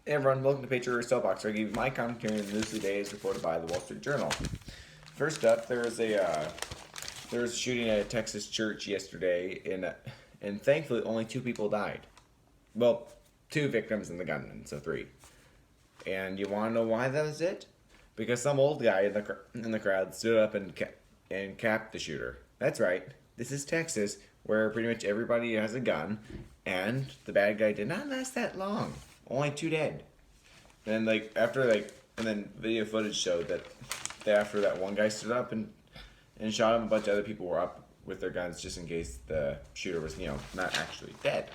Hey everyone, welcome to Patriot Soapbox, where I give you my commentary on the news of the day as reported by the Wall Street Journal. First up, there was a shooting at a Texas church yesterday, and thankfully only 2 people died. Well, 2 victims and the gunman, so 3. And you want to know why that was it? Because some old guy in the crowd stood up and capped the shooter. That's right. This is Texas, where pretty much everybody has a gun, and the bad guy did not last that long. Only 2 dead. And and then video footage showed that after that one guy stood up and shot him, a bunch of other people were up with their guns just in case the shooter was, not actually dead.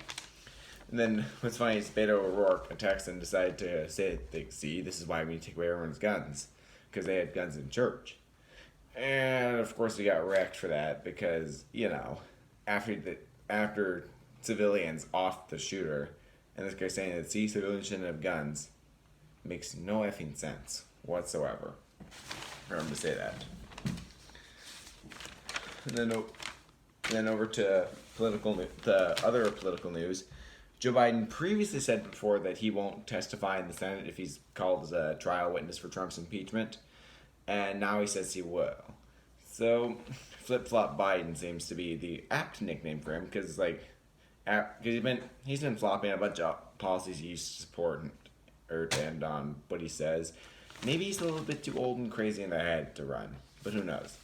And then what's funny is Spade ORourke, a Texan, decided to say, see, this is why we need to take away everyone's guns. Because they had guns in church. And of course he got wrecked for that because, after civilians off the shooter, and this guy saying that, see, civilians shouldn't have guns, makes no effing sense whatsoever for him to say that. And then over to the other political news. Joe Biden previously said before that he won't testify in the Senate if he's called as a trial witness for Trump's impeachment, and now he says he will. So, flip-flop Biden seems to be the apt nickname for him because he's been flopping a bunch of policies he used to support and on what he says. Maybe he's a little bit too old and crazy in the head to run, but who knows?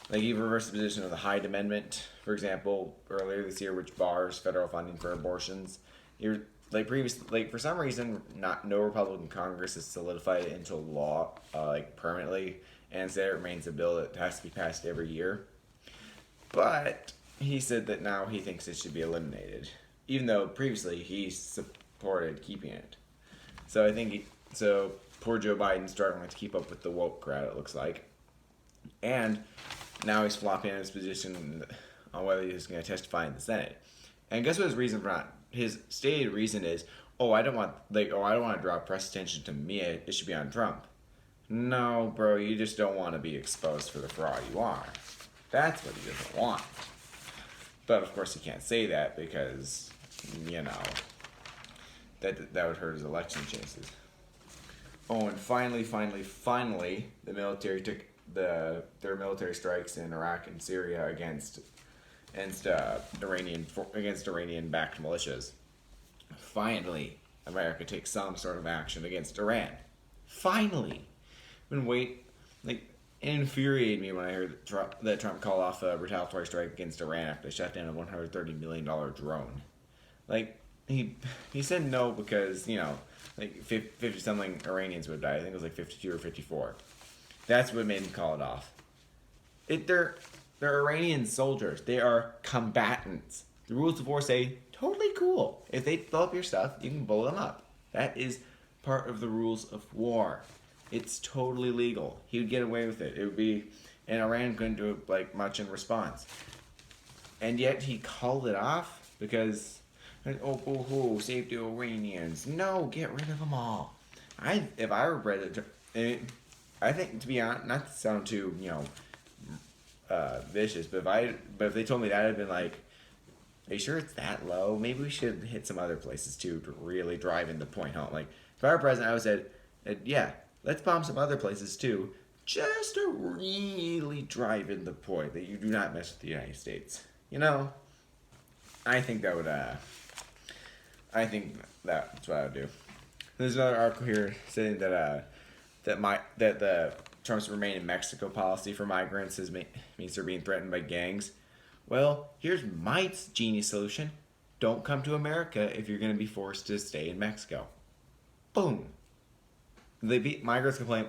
Like he reversed the position of the Hyde Amendment, for example, earlier this year, which bars federal funding for abortions. For some reason, no Republican Congress has solidified it into law, permanently, and said it remains a bill that has to be passed every year. But he said that now he thinks it should be eliminated, even though previously he supported keeping it. So poor Joe Biden's struggling to keep up with the woke crowd, it looks like. And now he's flopping on his position on whether he's going to testify in the Senate. And guess what his reason for not? His stated reason is, I don't want to draw press attention to me. It should be on Trump. No, bro, you just don't want to be exposed for the fraud you are. That's what he doesn't want. But of course he can't say that because, that would hurt his election chances. Oh, and finally, the military took their military strikes in Iraq and Syria against Iranian-backed militias. Finally, America takes some sort of action against Iran. Finally, it infuriated me when I heard that Trump called off a retaliatory strike against Iran after they shot down a $130 million drone. He said no because 50 something Iranians would die. I think it was 52 or 54. That's what made him call it off. They're Iranian soldiers. They are combatants. The rules of war say, totally cool. If they blow up your stuff, you can blow them up. That is part of the rules of war. It's totally legal. He would get away with it. And Iran couldn't do much in response. And yet he called it off because, save the Iranians. No, get rid of them all. If I were president, I think, to be honest, not to sound too, vicious, but if they told me that, I'd been like, are you sure it's that low? Maybe we should hit some other places too to really drive in the point home. If I were president, I would have said, yeah, let's bomb some other places too, just to really drive in the point that you do not mess with the United States. I think that's what I would do. There's another article here saying that the Trump's remain in Mexico policy for migrants means they're being threatened by gangs. Well, here's my genius solution. Don't come to America if you're going to be forced to stay in Mexico. Boom. Migrants complain,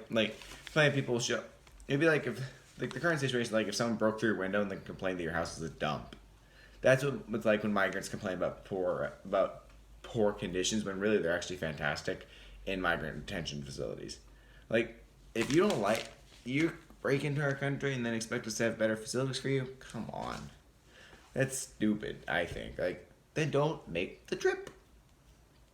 people show. It'd be like if, the current situation, if someone broke through your window and then complained that your house was a dump. That's what it's like when migrants complain about poor conditions when really they're actually fantastic in migrant detention facilities. If you don't you break into our country and then expect us to have better facilities for you, come on. That's stupid, I think. Then don't make the trip.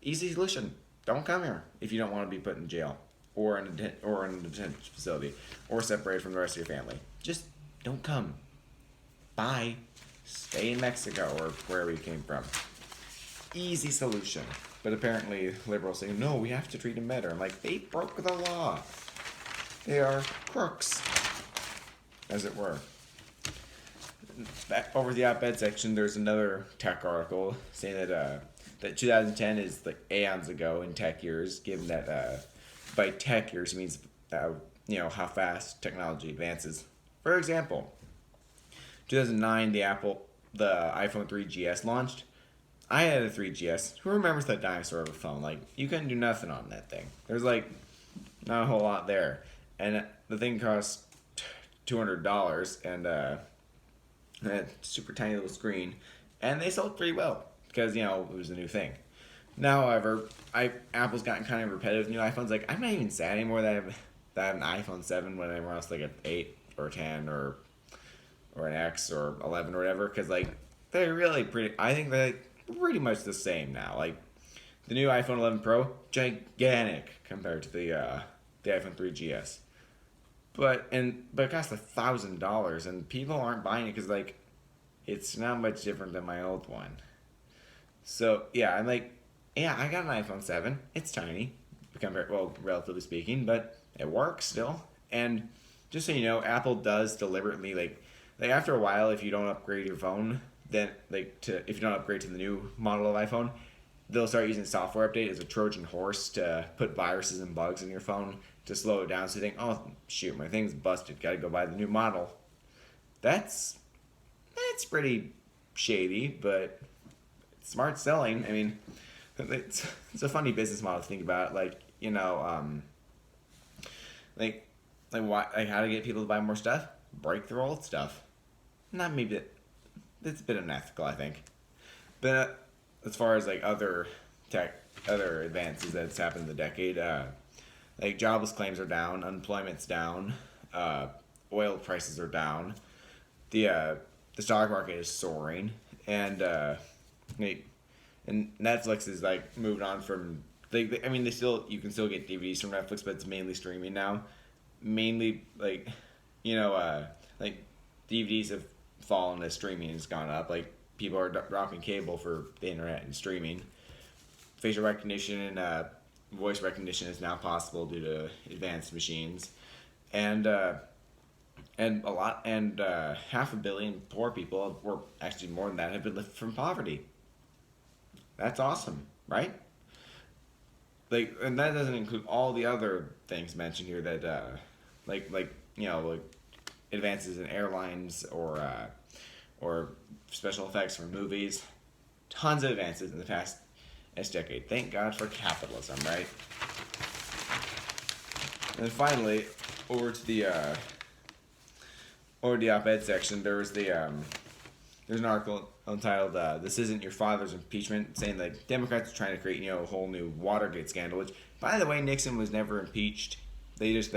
Easy solution. Don't come here if you don't want to be put in jail or in a detention facility or separated from the rest of your family. Just don't come. Bye. Stay in Mexico or wherever you came from. Easy solution. But apparently, liberals say, no, we have to treat them better. I'm like, they broke the law. They are crooks, as it were. Back over the op-ed section, there's another tech article saying that 2010 is like aeons ago in tech years, given that by tech years means how fast technology advances. For example, 2009, the iPhone 3GS launched. I had a 3GS. Who remembers that dinosaur of a phone? Like, you couldn't do nothing on that thing. There's like not a whole lot there, and the thing cost $200, and a super tiny little screen, and they sold pretty well because it was a new thing. Now, however, Apple's gotten kind of repetitive with new iPhones. Like, I'm not even sad anymore that I have an iPhone 7 when everyone else like an 8 or 10 or an X or 11 or whatever, because like they're really pretty. I think they're pretty much the same now. Like the new iPhone 11 Pro, gigantic compared to the iPhone 3GS. But it costs $1,000, and people aren't buying it because like it's not much different than my old one. So yeah, I'm like, yeah, I got an iPhone 7. It's tiny, relatively speaking, but it works still. And just so you know, Apple does deliberately like after a while, if you don't upgrade your phone, then if you don't upgrade to the new model of iPhone, they'll start using software update as a Trojan horse to put viruses and bugs in your phone to slow it down. So you think, oh shoot, my thing's busted, gotta go buy the new model. That's pretty shady, but smart selling. I mean, it's a funny business model to think about. Like how to get people to buy more stuff? Break their old stuff. Not maybe that's a bit unethical, I think. But as far as like other advances that's happened in the decade, like jobless claims are down, unemployment's down, oil prices are down, the stock market is soaring, and Netflix is like moved on from you can still get DVDs from Netflix, but it's mainly streaming now. Mainly like DVDs have fallen as streaming has gone up. Like people are dropping cable for the internet and streaming. Facial recognition and voice recognition is now possible due to advanced machines, and half a billion poor people, or actually more than that, have been lifted from poverty. That's awesome, right? And that doesn't include all the other things mentioned here that advances in airlines or special effects for movies. Tons of advances in the past decade. Thank God for capitalism, right? And then finally, over to the op-ed section, there's an article entitled "This Isn't Your Father's Impeachment," saying that Democrats are trying to create a whole new Watergate scandal. Which, by the way, Nixon was never impeached. They just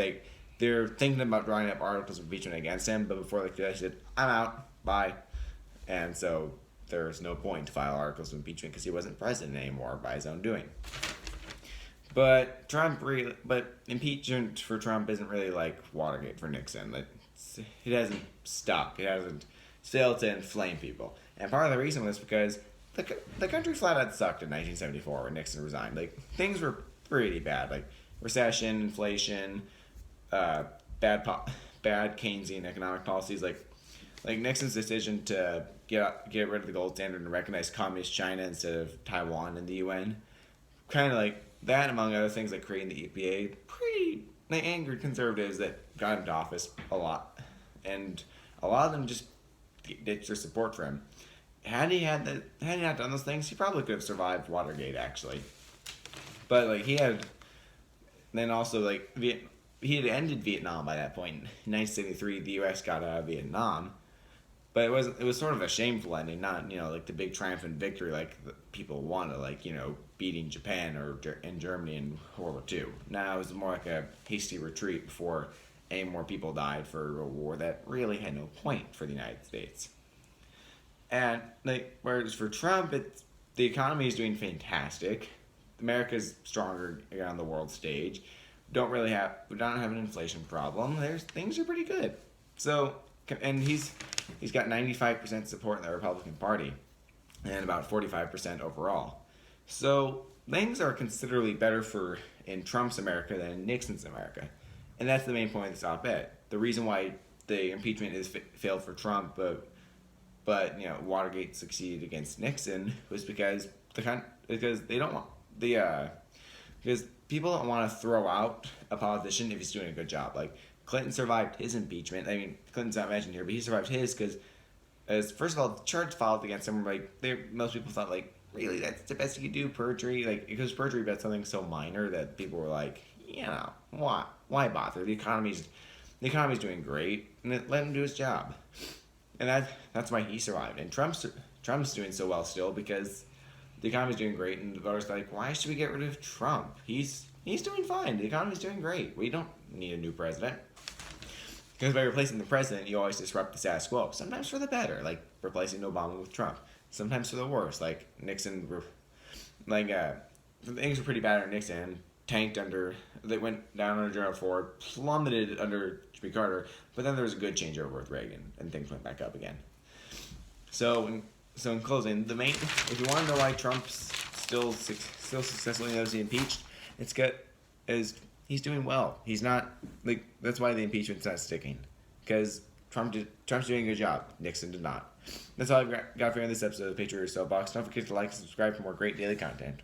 they're thinking about drawing up articles of impeachment against him, but before they could, he said, "I'm out, bye," and so there's no point to file articles of impeachment because he wasn't president anymore by his own doing. But impeachment for Trump isn't really like Watergate for Nixon. It hasn't stuck. It hasn't failed to inflame people. And part of the reason was because the country flat out sucked in 1974 when Nixon resigned. Things were pretty bad. Recession, inflation, bad Keynesian economic policies. Like Nixon's decision to get rid of the gold standard and recognize communist China instead of Taiwan in the UN. Kind of like that, among other things, like creating the EPA. Pretty angered conservatives that got into office a lot. And a lot of them just ditched their support for him. Had he not done those things, he probably could have survived Watergate, actually. But he had ended Vietnam by that point. In 1973, the U.S. got out of Vietnam, but it was sort of a shameful ending, not the big triumphant victory like people wanted, beating Japan or in Germany in World War II. Now it was more like a hasty retreat before any more people died for a war that really had no point for the United States. And whereas for Trump, the economy is doing fantastic. America's stronger on the world stage. We don't have an inflation problem. Things are pretty good. So, and he's got 95% support in the Republican Party, and about 45% overall. So things are considerably better in Trump's America than in Nixon's America, and that's the main point of this op-ed. The reason why the impeachment has failed for Trump, but Watergate succeeded against Nixon was because because they don't want because people don't want to throw out a politician if he's doing a good job. Like Clinton survived his impeachment. I mean, Clinton's not mentioned here, but he survived his because, as first of all, the charge filed against him, most people thought really that's the best you could do, perjury, because perjury about something so minor that people were like, why bother? The economy's doing great, and let him do his job, and that's why he survived. And Trump's doing so well still because the economy's doing great, and the voters are like, why should we get rid of Trump? He's doing fine. The economy's doing great. We don't need a new president. Because by replacing the president, you always disrupt the status quo. Sometimes for the better, like replacing Obama with Trump. Sometimes for the worse, like Nixon. Things were pretty bad under Nixon. They went down under Gerald Ford, plummeted under Jimmy Carter, but then there was a good changeover with Reagan, and things went back up again. So in closing, if you want to know why Trump's still successfully knows he impeached, he's doing well. He's not that's why the impeachment's not sticking, because Trump's doing a good job. Nixon did not. That's all I've got for you on this episode of the Patriot Soapbox. Don't forget to like and subscribe for more great daily content.